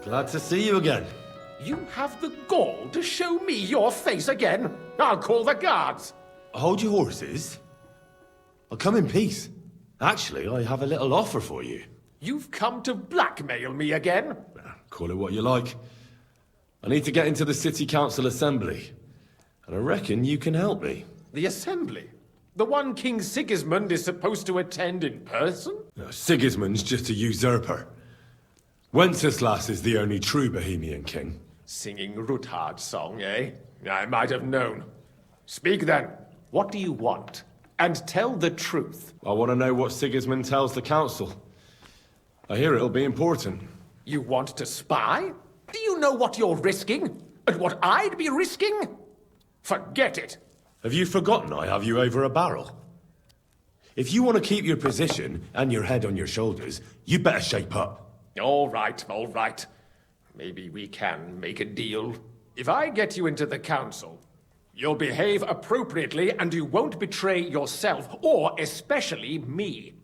Glad to see you again. You have the gall to show me your face again? I'll call the guards. Hold your horses. I'll come in peace. Actually, I have a little offer for you. You've come to blackmail me again? Call it what you like. I need to get into the City Council Assembly, and I reckon you can help me. The Assembly? The one King Sigismund is supposed to attend in person? No, Sigismund's just a usurper. Wenceslas is the only true Bohemian king. Singing Ruthard's song, eh? I might have known. Speak then. What do you want? And tell the truth. I want to know what Sigismund tells the council. I hear it'll be important. You want to spy? Do you know what you're risking? And what I'd be risking? Forget it. Have you forgotten I have you over a barrel? If you want to keep your position and your head on your shoulders, you better shape up. All right, all right. Maybe we can make a deal. If I get you into the council, you'll behave appropriately and you won't betray yourself, or especially me.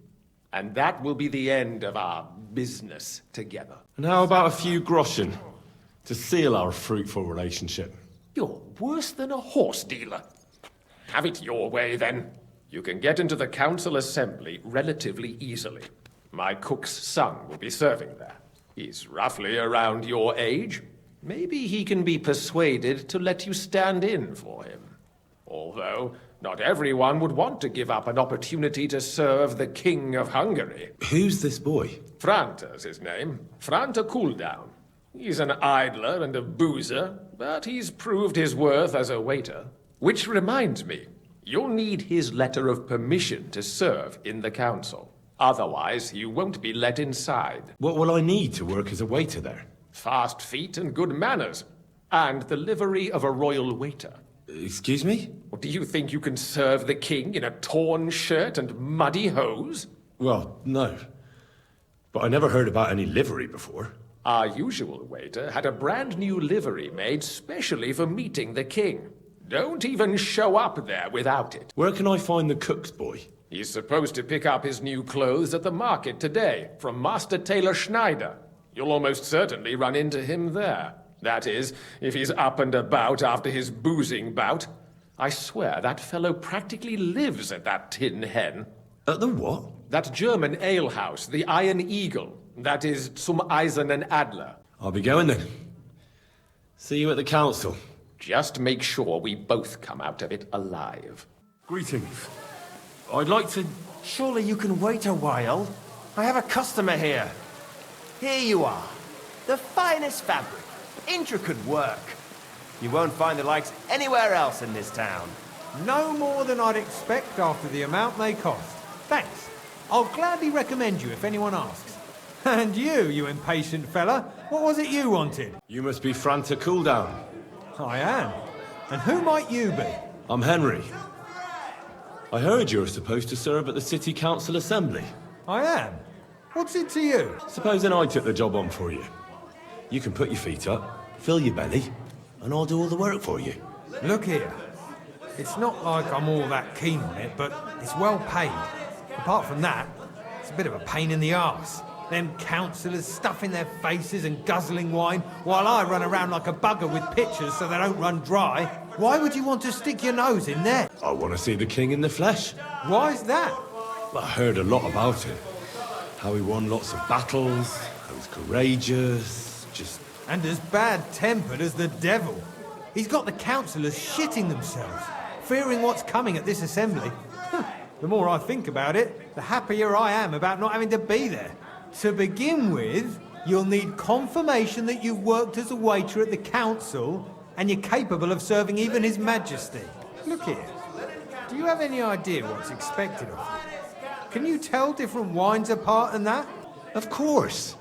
And that will be the end of our business together. And how about a few groschen to seal our fruitful relationship? You're worse than a horse dealer. Have it your way, then. You can get into the council assembly relatively easily. My cook's son will be serving there. He's roughly around your age. Maybe he can be persuaded to let you stand in for him. Although, not everyone would want to give up an opportunity to serve the King of Hungary. Who's this boy? Franta's his name. Franta Cooldown. He's an idler and a boozer, but he's proved his worth as a waiter. Which reminds me, you'll need his letter of permission to serve in the council. Otherwise, you won't be let inside. What will I need to work as a waiter there? Fast feet and good manners. And the livery of a royal waiter. Excuse me? Do you think you can serve the king in a torn shirt and muddy hose? Well, no. But I never heard about any livery before. Our usual waiter had a brand new livery made specially for meeting the king. Don't even show up there without it. Where can I find the cook's boy? He's supposed to pick up his new clothes at the market today, from Master Tailor Schneider. You'll almost certainly run into him there. That is, if he's up and about after his boozing bout. I swear that fellow practically lives at that Tin Hen. At the what? That German alehouse, the Iron Eagle. That is Zum Eisernen Adler. I'll be going then. See you at the council. Just make sure we both come out of it alive. Greetings. I'd like to... Surely you can wait a while. I have a customer here. Here you are. The finest fabric. Intricate work. You won't find the likes anywhere else in this town. No more than I'd expect after the amount they cost. Thanks. I'll gladly recommend you if anyone asks. And you impatient fella, what was it you wanted? You must be Franta Cooldown. I am. And who might you be? I'm Henry. I heard you're supposed to serve at the City Council Assembly. I am. What's it to you? Supposing I took the job on for you. You can put your feet up, fill your belly, and I'll do all the work for you. Look here. It's not like I'm all that keen on it, but it's well paid. Apart from that, it's a bit of a pain in the arse. Them councillors stuffing their faces and guzzling wine, while I run around like a bugger with pitchers so they don't run dry. Why would you want to stick your nose in there? I want to see the king in the flesh. Why's that? I heard a lot about him. How he won lots of battles, how he's courageous, just... And as bad-tempered as the devil. He's got the councillors shitting themselves, fearing what's coming at this assembly. The more I think about it, the happier I am about not having to be there. To begin with, you'll need confirmation that you've worked as a waiter at the council and you're capable of serving even His Majesty. Look here. Do you have any idea what's expected of you? Can you tell different wines apart and that? Of course.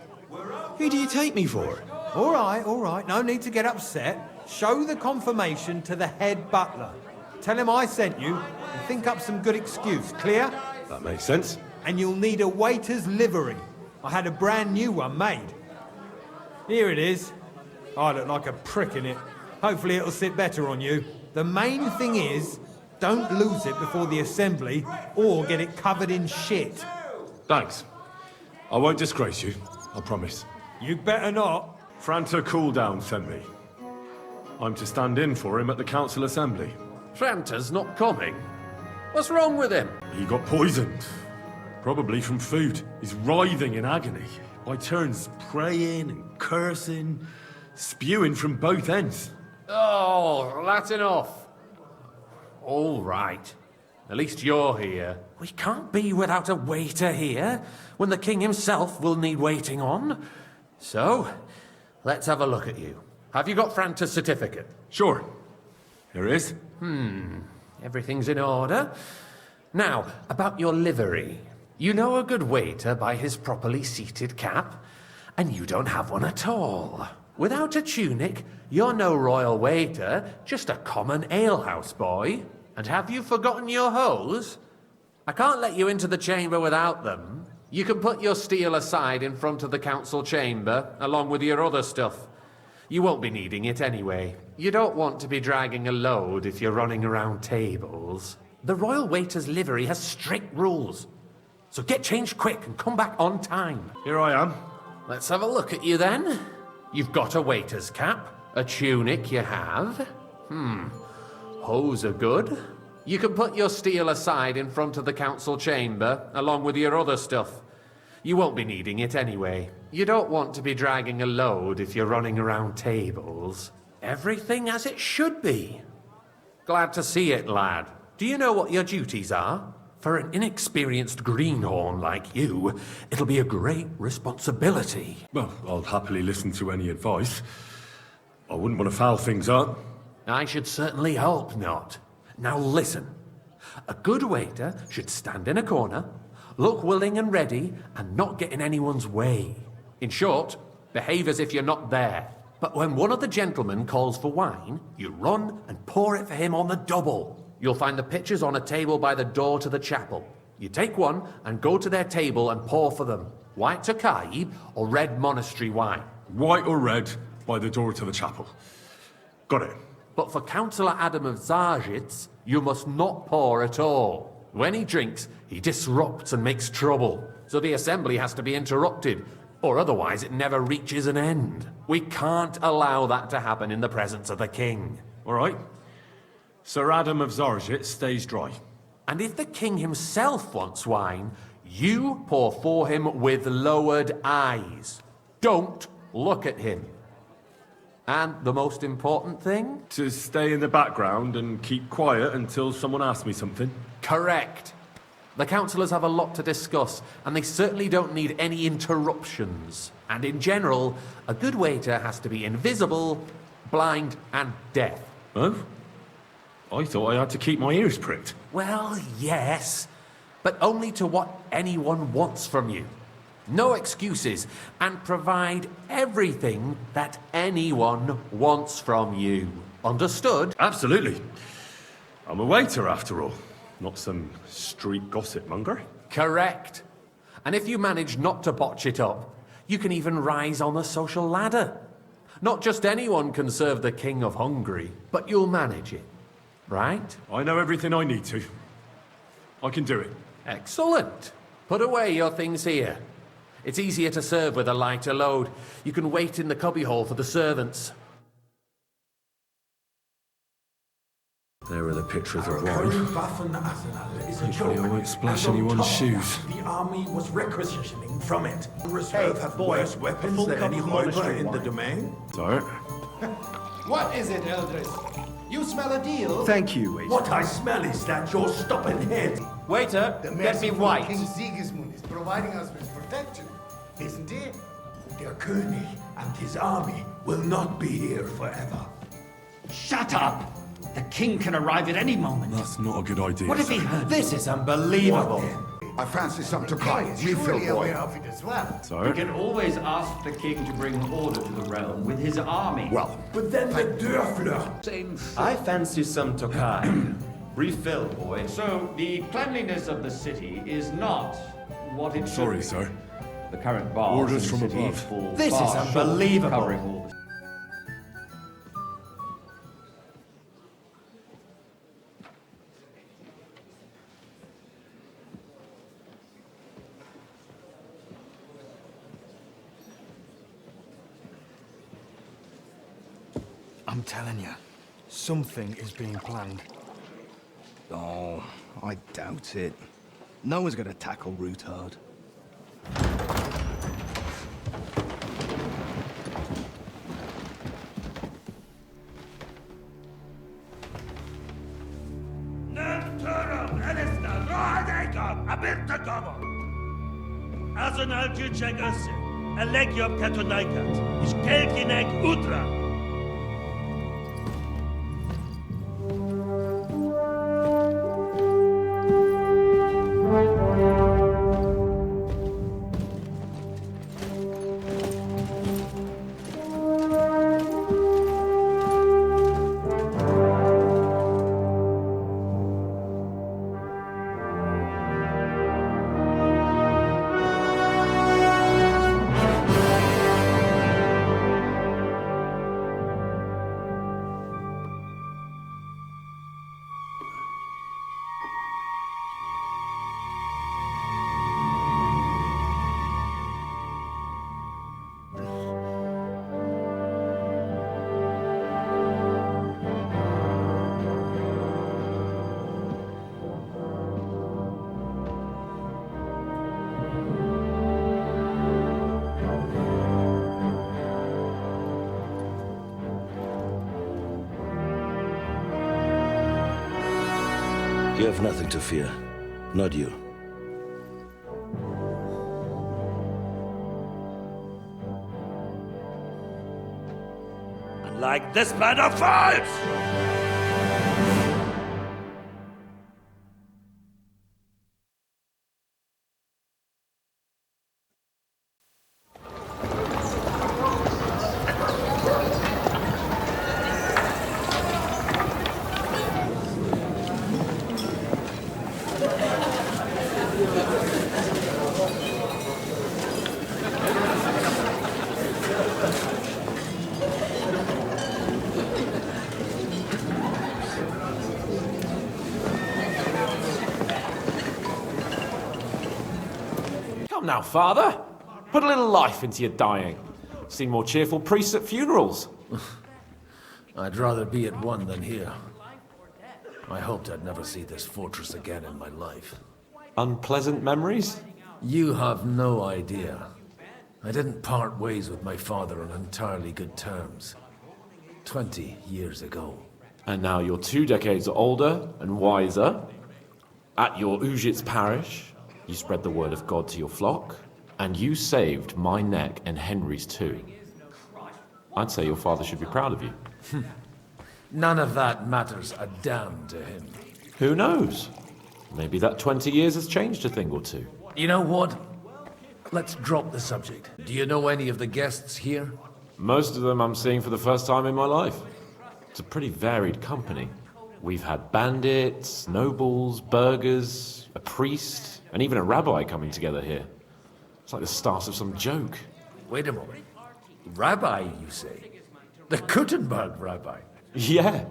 Who do you take me for? All right. No need to get upset. Show the confirmation to the head butler. Tell him I sent you and think up some good excuse. Clear? That makes sense. And you'll need a waiter's livery. I had a brand new one made. Here it is. I look like a prick in it. Hopefully it'll sit better on you. The main thing is, don't lose it before the assembly or get it covered in shit. Thanks. I won't disgrace you, I promise. You better not. Franta Cooldown sent me. I'm to stand in for him at the council assembly. Franta's not coming. What's wrong with him? He got poisoned. Probably from food. He's writhing in agony. By turns praying and cursing, spewing from both ends. Oh, that's enough. All right. At least you're here. We can't be without a waiter here, when the king himself will need waiting on. So, let's have a look at you. Have you got Franta's certificate? Sure. Here it is. Everything's in order. Now, about your livery. You know a good waiter by his properly seated cap, and you don't have one at all. Without a tunic, you're no royal waiter, just a common alehouse boy. And have you forgotten your hose? I can't let you into the chamber without them. You can put your steel aside in front of the council chamber, along with your other stuff. You won't be needing it anyway. You don't want to be dragging a load if you're running around tables. The royal waiter's livery has strict rules. So get changed quick and come back on time. Here I am. Let's have a look at you then. You've got a waiter's cap, a tunic you have. Hose are good. You can put your steel aside in front of the council chamber, along with your other stuff. You won't be needing it anyway. You don't want to be dragging a load if you're running around tables. Everything as it should be. Glad to see it, lad. Do you know what your duties are? For an inexperienced greenhorn like you, it'll be a great responsibility. Well, I'll happily listen to any advice. I wouldn't want to foul things up. I should certainly hope not. Now listen. A good waiter should stand in a corner, look willing and ready, and not get in anyone's way. In short, behave as if you're not there. But when one of the gentlemen calls for wine, you run and pour it for him on the double. You'll find the pitchers on a table by the door to the chapel. You take one and go to their table and pour for them. White Tokai or red monastery wine. White or red, by the door to the chapel. Got it. But for Councillor Adam of Zarzhitz, you must not pour at all. When he drinks, he disrupts and makes trouble. So the assembly has to be interrupted, or otherwise it never reaches an end. We can't allow that to happen in the presence of the king. All right. Sir Adam of Zarzhitz stays dry. And if the king himself wants wine, you pour for him with lowered eyes. Don't look at him. And the most important thing? To stay in the background and keep quiet until someone asks me something. Correct. The councillors have a lot to discuss, and they certainly don't need any interruptions. And in general, a good waiter has to be invisible, blind, and deaf. Oh? I thought I had to keep my ears pricked. Well, yes, but only to what anyone wants from you. No excuses, and provide everything that anyone wants from you. Understood? Absolutely. I'm a waiter, after all. Not some street gossip monger. Correct. And if you manage not to botch it up, you can even rise on the social ladder. Not just anyone can serve the King of Hungary, but you'll manage it. Right? I know everything I need to. I can do it. Excellent. Put away your things here. It's easier to serve with a lighter load. You can wait in the cubbyhole for the servants. There are the pictures of Current wine. Waffen-Arsenal is a Hopefully I joke. won't splash And on anyone's top, shoes. The army was requisitioning from it. Reserve have boy, worse weapons full than cup any of Räuber monastery in the wine. domain. Sir? What is it, Eldris? You smell a deal? Thank you, waiter. What I smell is that you're stopping head. Waiter, The get me merciful white. King Sigismund is providing us with protection, isn't he? Der König and his army will not be here forever. Shut up! The king can arrive at any moment. That's not a good idea. What if he heard? This is unbelievable. I fancy some The Tokai. king is Refill, surely boy. aware of it as well. We Sir? can always ask the king to bring order to the realm with his army. Well, But then the Dörfler. I fancy some Tokai. Refill, boy. So, the cleanliness of the city is not what it should Sorry, be. sir. The current baths Orders in from the city above. fall This far is short of unbelievable. covering all the I'm telling you, something is being planned. Oh, I doubt it. No one's gonna tackle Root hard. Azon al-Juchek Össe, Elegiob Katonaikat, Ish Kelkinek Utra. You have nothing to fear. Not you. Unlike this plan of false! Now, Father, put a little life into your dying. Seen more cheerful priests at funerals. I'd rather be at one than here. I hoped I'd never see this fortress again in my life. Unpleasant memories? You have no idea. I didn't part ways with my father on entirely good terms. 20 years ago. And now you're 2 decades older and wiser. At your Ujit's parish, you spread the word of God to your flock, and you saved my neck and Henry's too. I'd say your father should be proud of you. None of that matters a damn to him. Who knows? Maybe that 20 years has changed a thing or two. You know what? Let's drop the subject. Do you know any of the guests here? Most of them I'm seeing for the first time in my life. It's a pretty varied company. We've had bandits, nobles, burghers, a priest, and even a rabbi coming together here. It's like the start of some joke. Wait a moment. Rabbi, you say? The Kuttenberg rabbi? Yeah.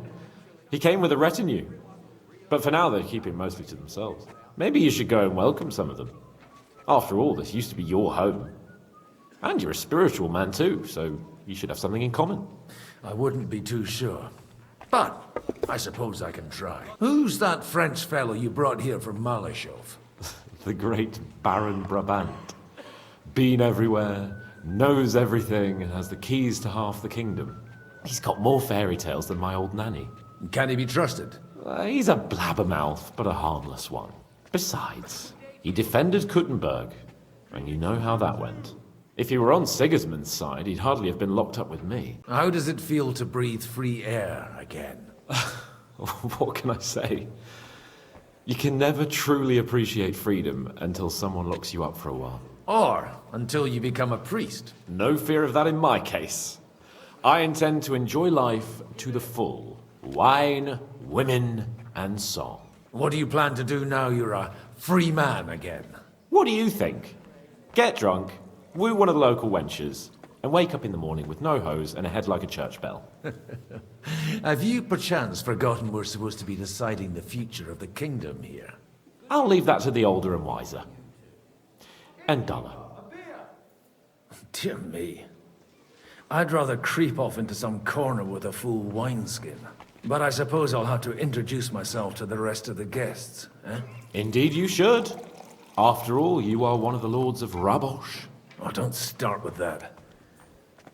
He came with a retinue. But for now, they're keeping mostly to themselves. Maybe you should go and welcome some of them. After all, this used to be your home. And you're a spiritual man too, so you should have something in common. I wouldn't be too sure. But I suppose I can try. Who's that French fellow you brought here from Malashov? The great Baron Brabant. Been everywhere, knows everything, and has the keys to half the kingdom. He's got more fairy tales than my old nanny. Can he be trusted? He's a blabbermouth, but a harmless one. Besides, he defended Kuttenberg, and you know how that went. If he were on Sigismund's side, he'd hardly have been locked up with me. How does it feel to breathe free air again? What can I say? You can never truly appreciate freedom until someone locks you up for a while. Or until you become a priest. No fear of that in my case. I intend to enjoy life to the full. Wine, women, and song. What do you plan to do now you're a free man again? What do you think? Get drunk, woo one of the local wenches, and wake up in the morning with no hose and a head like a church bell. Have you perchance forgotten we're supposed to be deciding the future of the kingdom here? I'll leave that to the older and wiser. And duller. Dear me. I'd rather creep off into some corner with a full wineskin. But I suppose I'll have to introduce myself to the rest of the guests, eh? Indeed you should. After all, you are one of the lords of Raborsch. Oh, don't start with that.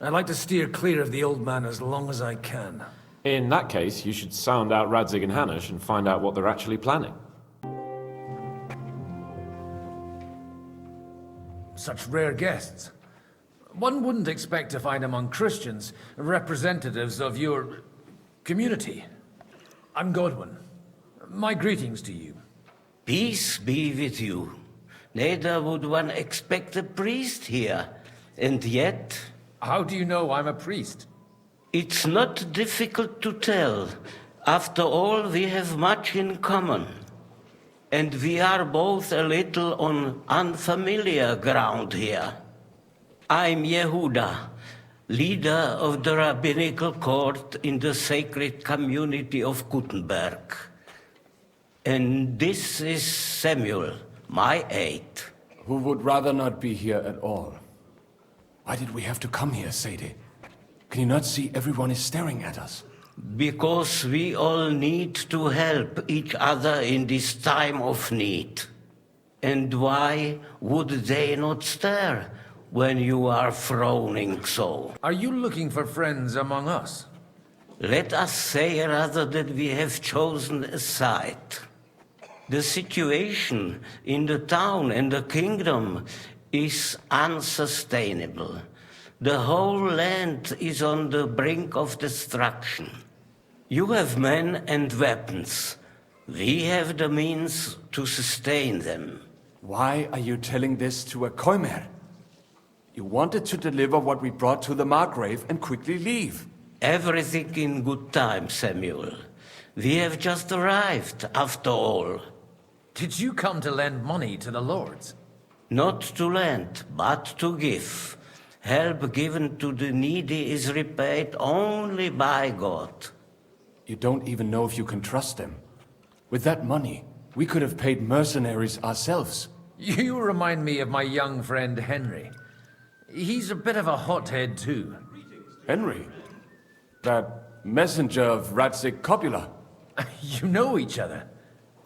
I'd like to steer clear of the old man as long as I can. In that case, you should sound out Radzig and Hanush and find out what they're actually planning. Such rare guests. One wouldn't expect to find among Christians representatives of your community. I'm Godwin. My greetings to you. Peace be with you. Neither would one expect a priest here, and yet... How do you know I'm a priest? It's not difficult to tell. After all, we have much in common. And we are both a little on unfamiliar ground here. I'm Jehuda, leader of the rabbinical court in the sacred community of Gutenberg. And this is Samuel, my aide. Who would rather not be here at all. Why did we have to come here, Sadie? Can you not see everyone is staring at us? Because we all need to help each other in this time of need. And why would they not stare when you are frowning so? Are you looking for friends among us? Let us say rather that we have chosen a side. The situation in the town and the kingdom is unsustainable. The whole land is on the brink of destruction. You have men and weapons. We have the means to sustain them. Why are you telling this to a Koimer? You wanted to deliver what we brought to the Margrave and quickly leave. Everything in good time, Samuel. We have just arrived, after all. Did you come to lend money to the lords? Not to lend, but to give. Help given to the needy is repaid only by God. You don't even know if you can trust them. With that money, we could have paid mercenaries ourselves. You remind me of my young friend Henry. He's a bit of a hothead too. Henry? That messenger of Radzig Copula? You know each other.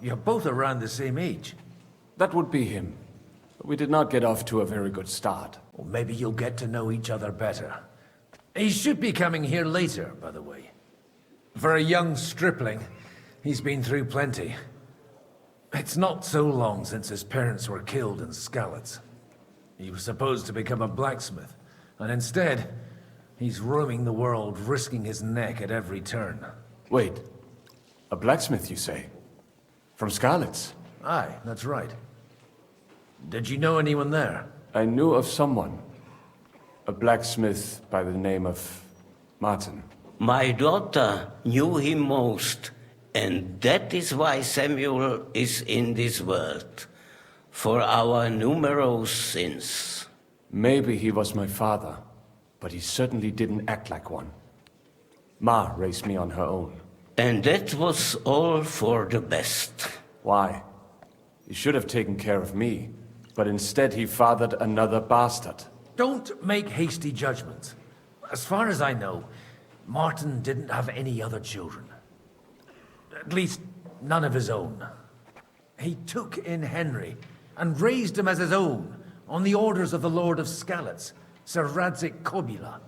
You're both around the same age. That would be him. We did not get off to a very good start. Well, maybe you'll get to know each other better. He should be coming here later, by the way. For a young stripling, he's been through plenty. It's not so long since his parents were killed in escalates. He was supposed to become a blacksmith, and instead, he's roaming the world, risking his neck at every turn. Wait, a blacksmith, you say? From Scarlets? Aye, that's right. Did you know anyone there? I knew of someone. A blacksmith by the name of Martin. My daughter knew him most, and that is why Samuel is in this world. For our numerous sins. Maybe he was my father, but he certainly didn't act like one. Ma raised me on her own. And that was all for the best. Why? He should have taken care of me, but instead he fathered another bastard. Don't make hasty judgments. As far as I know, Martin didn't have any other children. At least, none of his own. He took in Henry and raised him as his own on the orders of the Lord of Scalats, Sir Radzig Copula,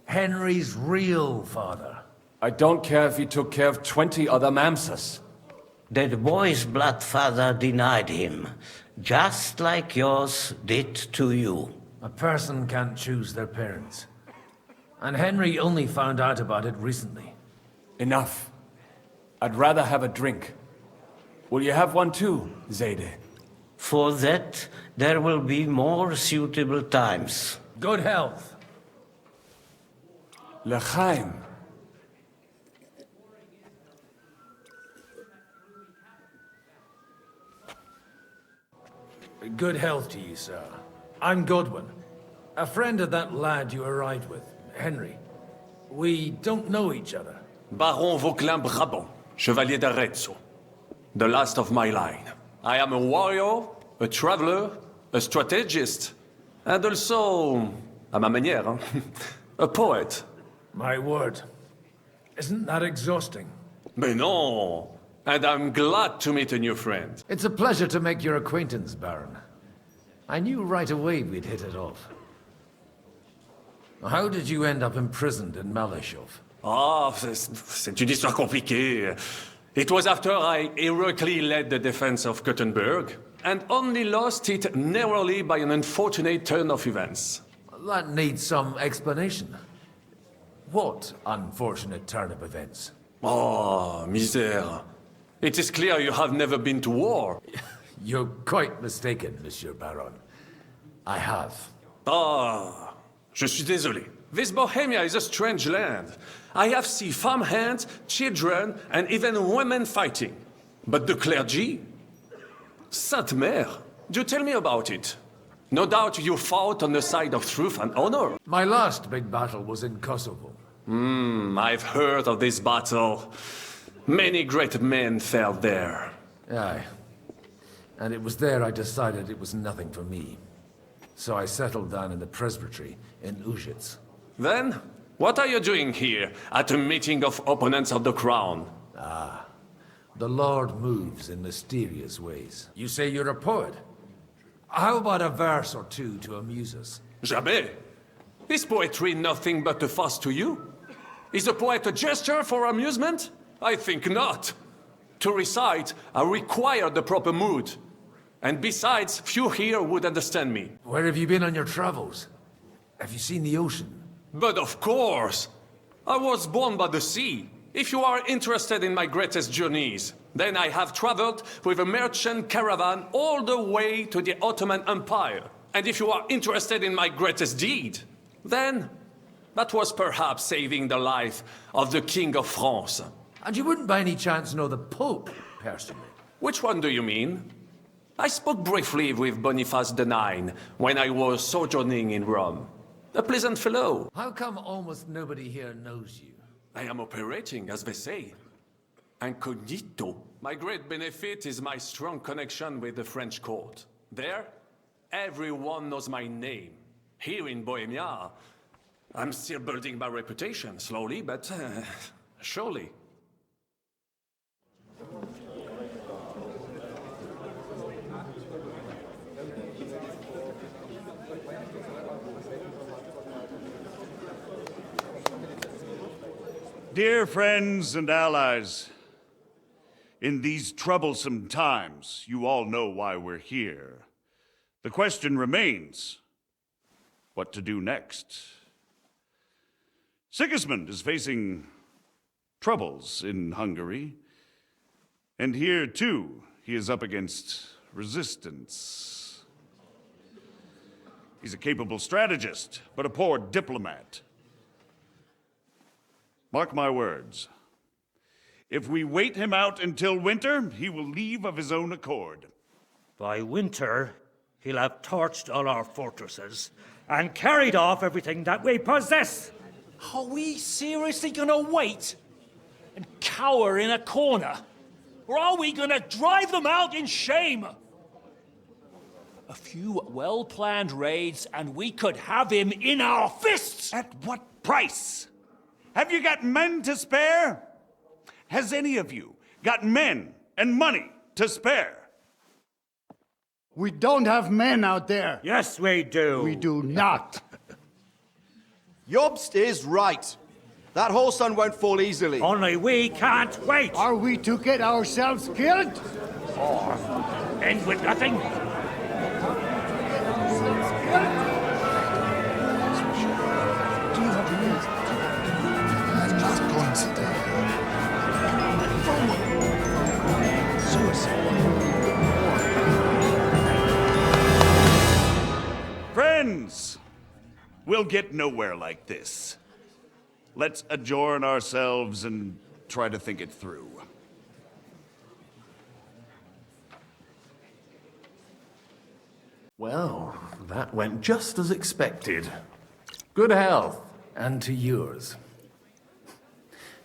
Henry's real father. I don't care if he took care of 20 other mamsas. That boy's blood father denied him, just like yours did to you. A person can't choose their parents. And Henry only found out about it recently. Enough. I'd rather have a drink. Will you have one too, Zayde? For that, there will be more suitable times. Good health. L'chaim. Good health to you, sir. I'm Godwin, a friend of that lad you arrived with, Henry. We don't know each other. Baron Vauquelin Brabant, Chevalier d'Arezzo. The last of my line. I am a warrior, a traveler, a strategist, and also, à ma manière, A poet. My word. Isn't that exhausting? Mais non! And I'm glad to meet a new friend. It's a pleasure to make your acquaintance, Baron. I knew right away we'd hit it off. How did you end up imprisoned in Malashov? Ah, c'est une histoire compliquée. It was after I heroically led the defense of Gothenburg, and only lost it narrowly by an unfortunate turn of events. That needs some explanation. What unfortunate turn of events? Oh, misère. It is clear you have never been to war. You're quite mistaken, Monsieur Baron. I have. Ah, je suis désolé. This Bohemia is a strange land. I have seen farmhands, children, and even women fighting. But the clergy? Sainte Mère, do tell me about it. No doubt you fought on the side of truth and honor. My last big battle was in Kosovo. I've heard of this battle. Many great men fell there. Aye. And it was there I decided it was nothing for me. So I settled down in the presbytery in Ujits. Then, what are you doing here at a meeting of opponents of the crown? Ah, the Lord moves in mysterious ways. You say you're a poet? How about a verse or two to amuse us? Jamais. Is poetry nothing but a fuss to you? Is a poet a gesture for amusement? I think not. To recite, I require the proper mood. And besides, few here would understand me. Where have you been on your travels? Have you seen the ocean? But of course! I was born by the sea. If you are interested in my greatest journeys, then I have traveled with a merchant caravan all the way to the Ottoman Empire. And if you are interested in my greatest deed, then that was perhaps saving the life of the King of France. And you wouldn't by any chance know the Pope, personally? Which one do you mean? I spoke briefly with Boniface IX when I was sojourning in Rome. A pleasant fellow. How come almost nobody here knows you? I am operating, as they say. Incognito. My great benefit is my strong connection with the French court. There, everyone knows my name. Here in Bohemia, I'm still building my reputation, slowly, but surely. Dear friends and allies, in these troublesome times, you all know why we're here. The question remains, what to do next? Sigismund is facing troubles in Hungary, and here, too, he is up against resistance. He's a capable strategist, but a poor diplomat. Mark my words. If we wait him out until winter, he will leave of his own accord. By winter, he'll have torched all our fortresses and carried off everything that we possess. Are we seriously gonna wait and cower in a corner? Or are we gonna drive them out in shame? A few well-planned raids and we could have him in our fists! At what price? Have you got men to spare? Has any of you got men and money to spare? We don't have men out there. Yes, we do. We do not. Jobst is right. That whole sun won't fall easily. Only we can't wait. Are we to get ourselves killed? Or end with nothing? Friends, we'll get nowhere like this. Let's adjourn ourselves and try to think it through. Well, that went just as expected. Good health. And to yours.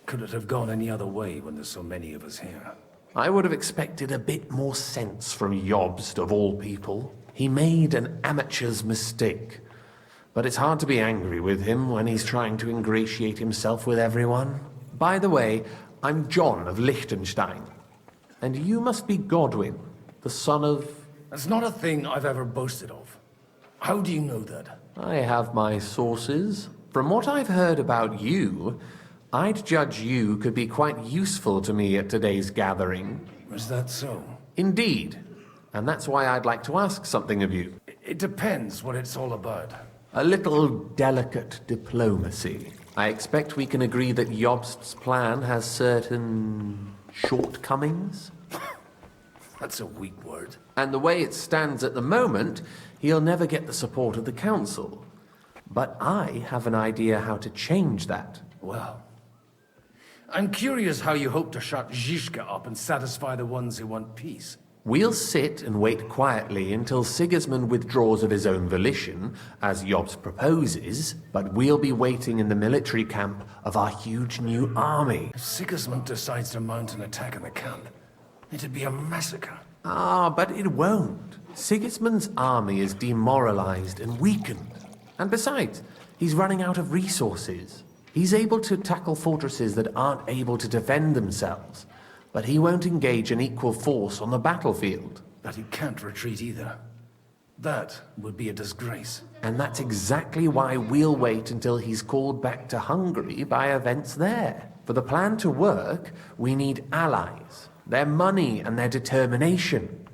Could it have gone any other way when there's so many of us here? I would have expected a bit more sense from Jobst, of all people. He made an amateur's mistake. But it's hard to be angry with him when he's trying to ingratiate himself with everyone. By the way, I'm John of Liechtenstein. And you must be Godwin, the son of... That's not a thing I've ever boasted of. How do you know that? I have my sources. From what I've heard about you, I'd judge you could be quite useful to me at today's gathering. Is that so? Indeed. And that's why I'd like to ask something of you. It depends what it's all about. A little delicate diplomacy. I expect we can agree that Jobst's plan has certain shortcomings. That's a weak word. And the way it stands at the moment, he'll never get the support of the council. But I have an idea how to change that. Well, I'm curious how you hope to shut Zizka up and satisfy the ones who want peace. We'll sit and wait quietly until Sigismund withdraws of his own volition, as Jobst proposes, but we'll be waiting in the military camp of our huge new army. If Sigismund decides to mount an attack on the camp, it'd be a massacre. Ah, but it won't. Sigismund's army is demoralized and weakened. And besides, he's running out of resources. He's able to tackle fortresses that aren't able to defend themselves. But he won't engage an equal force on the battlefield. But he can't retreat either. That would be a disgrace. And that's exactly why we'll wait until he's called back to Hungary by events there. For the plan to work, we need allies, their money and their determination.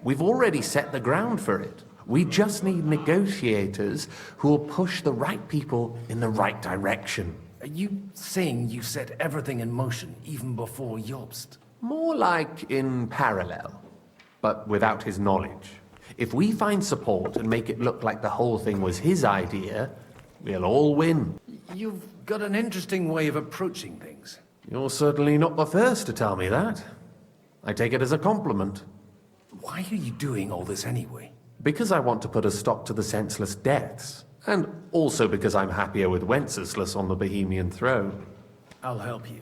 We've already set the ground for it. We just need negotiators who will push the right people in the right direction. Are you saying you set everything in motion even before Jobst? More like in parallel, but without his knowledge. If we find support and make it look like the whole thing was his idea, we'll all win. You've got an interesting way of approaching things. You're certainly not the first to tell me that. I take it as a compliment. Why are you doing all this anyway? Because I want to put a stop to the senseless deaths. And also because I'm happier with Wenceslas on the Bohemian throne. I'll help you.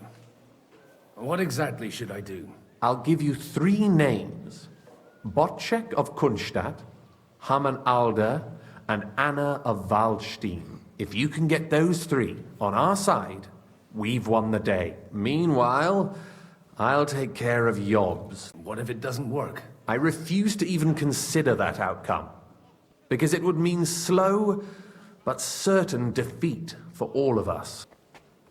What exactly should I do? I'll give you 3 names. Botschek of Kunstadt, Hamann Alder, and Anna of Waldstein. If you can get those 3 on our side, we've won the day. Meanwhile, I'll take care of Jobs. What if it doesn't work? I refuse to even consider that outcome. Because it would mean slow but certain defeat for all of us.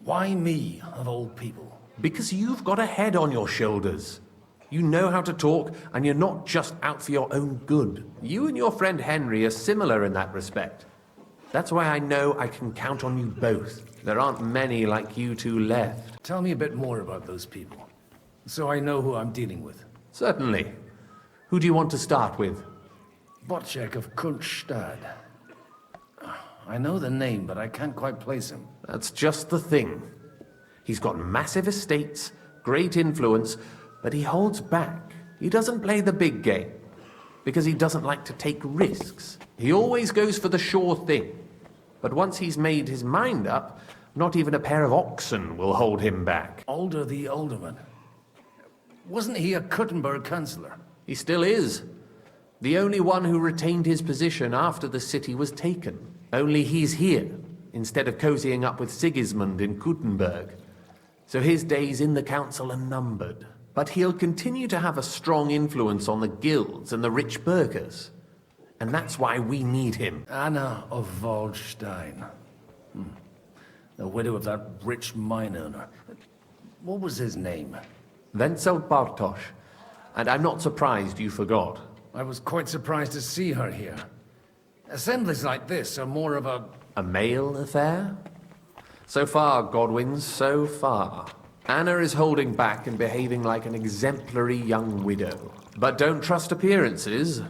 Why me, of all people? Because you've got a head on your shoulders. You know how to talk, and you're not just out for your own good. You and your friend Henry are similar in that respect. That's why I know I can count on you both. There aren't many like you two left. Tell me a bit more about those people, so I know who I'm dealing with. Certainly. Who do you want to start with? Botschek of Kunstadt. I know the name, but I can't quite place him. That's just the thing. He's got massive estates, great influence, but he holds back. He doesn't play the big game, because he doesn't like to take risks. He always goes for the sure thing. But once he's made his mind up, not even a pair of oxen will hold him back. Alder the Alderman. Wasn't he a Kuttenberg Chancellor? He still is. The only one who retained his position after the city was taken. Only he's here, instead of cozying up with Sigismund in Kuttenberg. So his days in the council are numbered. But he'll continue to have a strong influence on the guilds and the rich burghers. And that's why we need him. Anna of Waldstein. The widow of that rich mine owner. What was his name? Wenzel Bartosz. And I'm not surprised you forgot. I was quite surprised to see her here. Assemblies like this are more of a... A male affair? So far, Godwin, so far. Anna is holding back and behaving like an exemplary young widow. But don't trust appearances.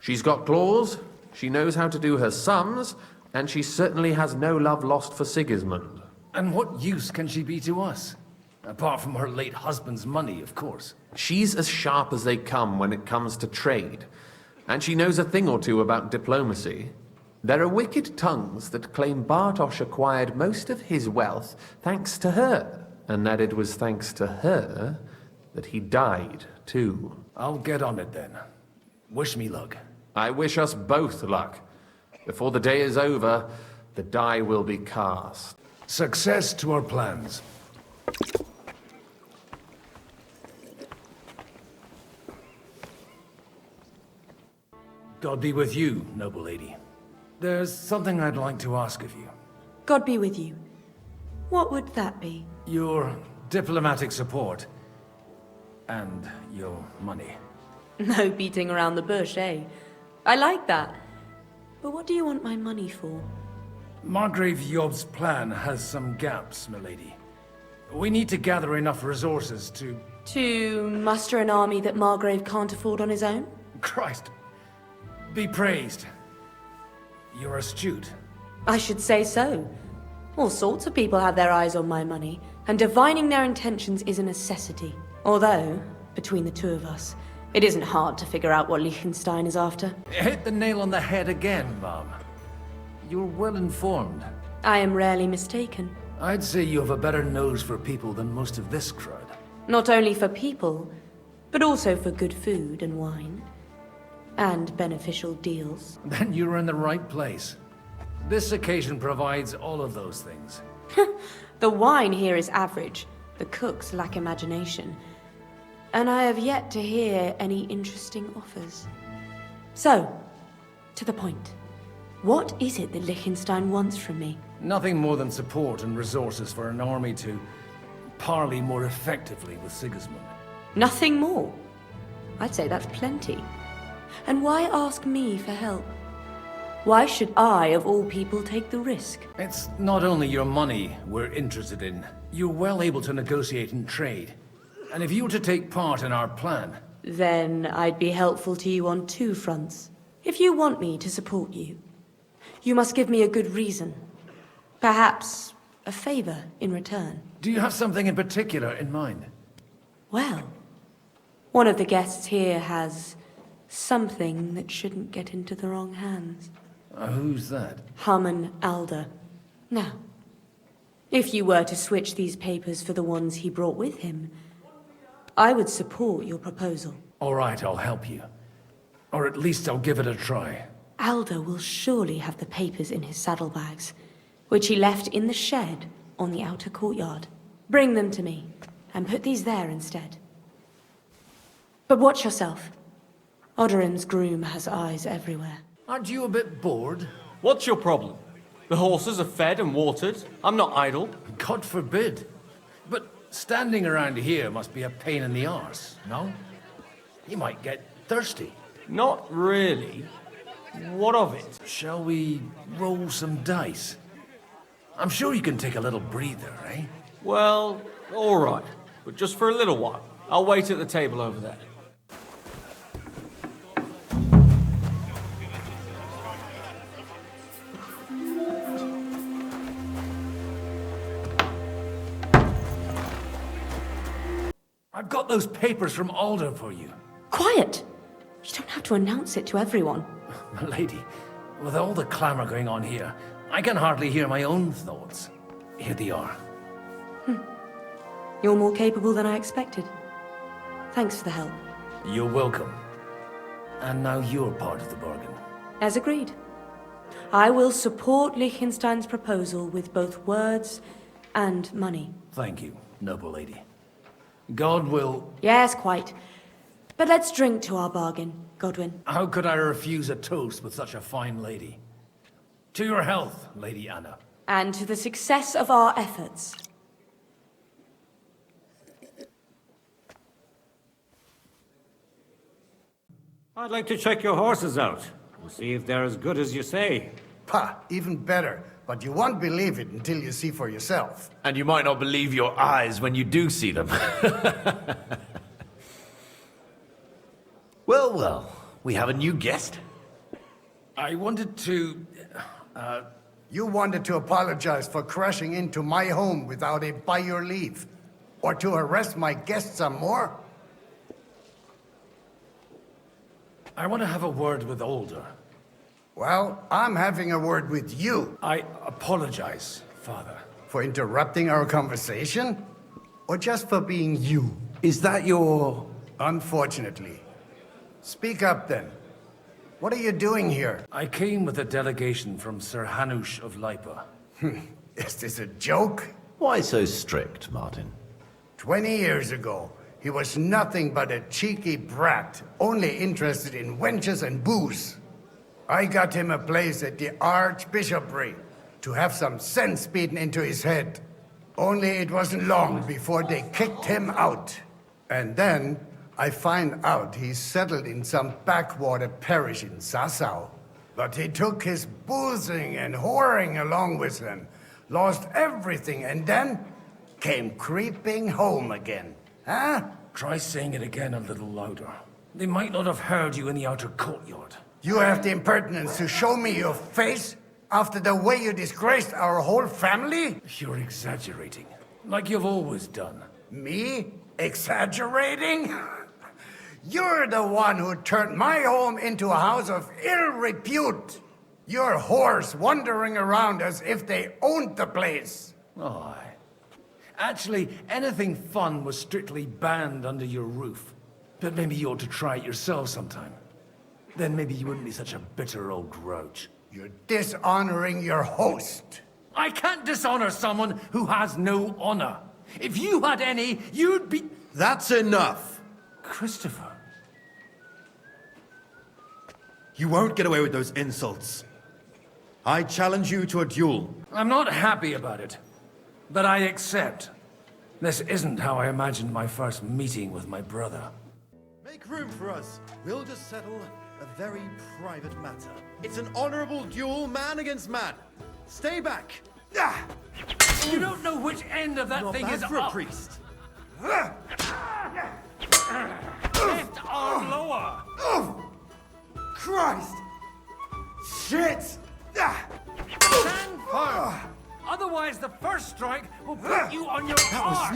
She's got claws, she knows how to do her sums, and she certainly has no love lost for Sigismund. And what use can she be to us? Apart from her late husband's money, of course. She's as sharp as they come when it comes to trade. And she knows a thing or two about diplomacy. There are wicked tongues that claim Bartosz acquired most of his wealth thanks to her. And that it was thanks to her that he died, too. I'll get on it then. Wish me luck. I wish us both luck. Before the day is over, the die will be cast. Success to our plans. God be with you, noble lady. There's something I'd like to ask of you. God be with you. What would that be? Your diplomatic support. And your money. No beating around the bush, eh? I like that. But what do you want my money for? Margrave Yob's plan has some gaps, milady. We need to gather enough resources to... To muster an army that Margrave can't afford on his own? Christ. Be praised. You're astute. I should say so. All sorts of people have their eyes on my money, and divining their intentions is a necessity. Although, between the two of us, it isn't hard to figure out what Liechtenstein is after. Hit the nail on the head again, Mum. You're well informed. I am rarely mistaken. I'd say you have a better nose for people than most of this crowd. Not only for people, but also for good food and wine. And beneficial deals. Then you're in the right place. This occasion provides all of those things. The wine here is average. The cooks lack imagination. And I have yet to hear any interesting offers. So, to the point. What is it that Liechtenstein wants from me? Nothing more than support and resources for an army to parley more effectively with Sigismund. Nothing more? I'd say that's plenty. And why ask me for help? Why should I, of all people, take the risk? It's not only your money we're interested in. You're well able to negotiate and trade. And if you were to take part in our plan... Then I'd be helpful to you on two fronts. If you want me to support you, you must give me a good reason. Perhaps a favor in return. Do you have something in particular in mind? Well, one of the guests here has something that shouldn't get into the wrong hands. Who's that? Alder. Now, if you were to switch these papers for the ones he brought with him, I would support your proposal. All right, I'll help you. Or at least I'll give it a try. Alder will surely have the papers in his saddlebags, which he left in the shed on the outer courtyard. Bring them to me, and put these there instead. But watch yourself. Odorin's groom has eyes everywhere. Aren't you a bit bored? What's your problem? The horses are fed and watered. I'm not idle. God forbid. But standing around here must be a pain in the arse, no? You might get thirsty. Not really. What of it? Shall we roll some dice? I'm sure you can take a little breather, eh? Well, all right. But just for a little while. I'll wait at the table over there. I've got those papers from Alder for you. Quiet! You don't have to announce it to everyone. Milady, with all the clamor going on here, I can hardly hear my own thoughts. Here they are. You're more capable than I expected. Thanks for the help. You're welcome. And now you're part of the bargain. As agreed. I will support Liechtenstein's proposal with both words and money. Thank you, noble lady. God will... Yes, quite. But let's drink to our bargain, Godwin. How could I refuse a toast with such a fine lady? To your health, Lady Anna. And to the success of our efforts. I'd like to check your horses out. We'll see if they're as good as you say. Pah, even better. But you won't believe it until you see for yourself. And you might not believe your eyes when you do see them. Well, well, we have a new guest. I wanted to... You wanted to apologize for crashing into my home without it by your leave. Or to arrest my guests some more? I want to have a word with Alder. Well, I'm having a word with you. I apologize, Father. For interrupting our conversation? Or just for being you? Is that your... Unfortunately. Speak up then. What are you doing here? I came with a delegation from Sir Hanush of Lipa. Is this a joke? Why so strict, Martin? 20 years ago, he was nothing but a cheeky brat, only interested in wenches and booze. I got him a place at the Archbishopric to have some sense beaten into his head. Only it wasn't long before they kicked him out. And then I find out he's settled in some backwater parish in Sassau. But he took his boozing and whoring along with him, lost everything, and then came creeping home again. Huh? Try saying it again a little louder. They might not have heard you in the outer courtyard. You have the impertinence to show me your face after the way you disgraced our whole family? You're exaggerating, like you've always done. Me? Exaggerating? You're the one who turned my home into a house of ill repute. Your whores wandering around as if they owned the place. Oh, actually, anything fun was strictly banned under your roof. But maybe you ought to try it yourself sometime. Then maybe you wouldn't be such a bitter old grouch. You're dishonoring your host. I can't dishonor someone who has no honor. If you had any, you'd be... That's enough! Christopher. You won't get away with those insults. I challenge you to a duel. I'm not happy about it, but I accept. This isn't how I imagined my first meeting with my brother. Make room for us. We'll just settle a very private matter. It's an honorable duel, man against man. Stay back. You don't know which end of that thing is for a up. priest. Left arm lower. Oh, Christ! Shit! Stand firm. Otherwise, the first strike will put you on your arse.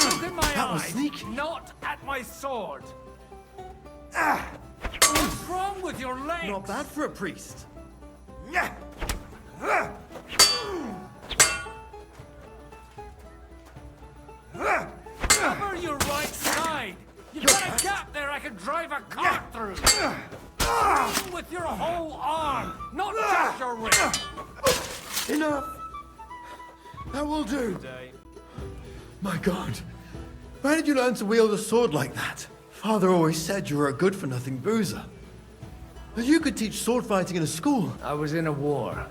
Look in my eyes, not at my sword. What's wrong with your legs? Not bad for a priest. Cover your right side. You've got a gap there I can drive a cart through. Aim with your whole arm, not just your wrist. Enough. That will do. My God. Where did you learn to wield a sword like that? Father always said you were a good-for-nothing boozer. You could teach sword fighting in a school. I was in a war.